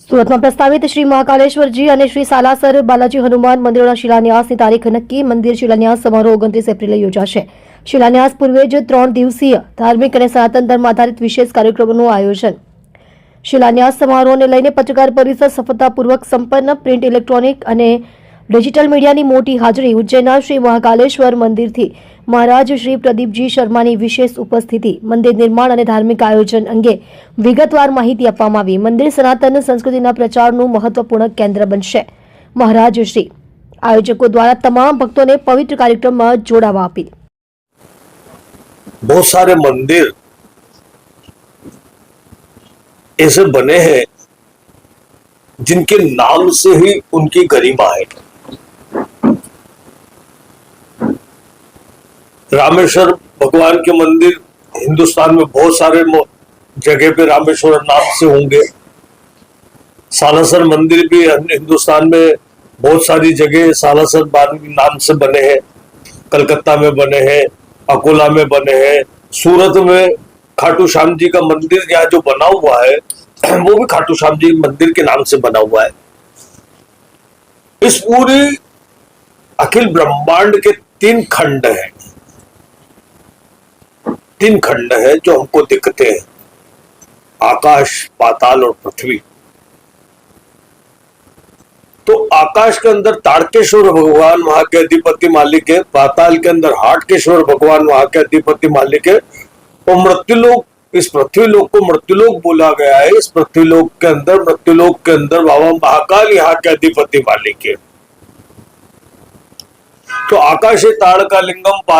સુરતમાં પ્રસ્તાવિત શ્રી મહાકાલેશ્વરજી અને શ્રી સાલાસર બાલાજી હનુમાન મંદિરોના શિલાન્યાસની તારીખ નક્કી. મંદિર શિલાન્યાસ સમારોહ 29 એપ્રિલે યોજાશે. શિલાન્યાસ પૂર્વે જ 3 દિવસીય ધાર્મિક અને સનાતન ધર્મ આધારિત વિશેષ કાર્યક્રમોનું આયોજન. શિલાન્યાસ સમારોહને લઈને પત્રકાર પરિષદ સફળતાપૂર્વક સંપન્ન. પ્રિન્ટ, ઇલેક્ટ્રોનિક અને ડિજિટલ મીડિયાની મોટી હાજરી. ઉજ્જૈનના શ્રી મહાકાલેશ્વર મંદિરથી મહારાજ શ્રી પ્રદીપજી શર્માની વિશેષ ઉપસ્થિતિ. મંદિર નિર્માણ અને ધાર્મિક આયોજન અંગે વિગતવાર માહિતી આપવામાં આવી. મંદિર સનાતન સંસ્કૃતિના પ્રચારનું મહત્વપૂર્ણ કેન્દ્ર બનશે. મહારાજ શ્રી આયોજકો દ્વારા તમામ ભક્તોને પવિત્ર कार्यक्रम जोड़ावा अपील. बहुत सारे मंदिर ऐसे बने हैं जिनके नाम से ही उनकी गरिमा है. रामेश्वर भगवान के मंदिर हिंदुस्तान में बहुत सारे जगह पे रामेश्वर नाम से होंगे. सालासर मंदिर भी हिंदुस्तान में बहुत सारी जगह सालासर नाम से बने हैं. कलकत्ता में बने हैं, अकोला में बने हैं, सूरत में खाटू श्याम जी का मंदिर यहाँ जो बना हुआ है वो भी खाटू श्याम जी मंदिर के नाम से बना हुआ है. इस पूरी अखिल ब्रह्मांड के 3 खंड हैं. 3 खंड है जो हमको दिखते हैं, आकाश, पाताल और पृथ्वी. तो आकाश के अंदर ताड़केश्वर भगवान वहां के अधिपति मालिक है, पाताल के अंदर हाटकेश्वर भगवान वहां के अधिपति मालिक है, और मृत्युलोक, इस पृथ्वीलोक को मृत्युलोक बोला गया है. इस पृथ्वीलोक के अंदर बाबा महाकाल यहाँ के अधिपति मालिक है. तो आकाशे ताड़का लिंगम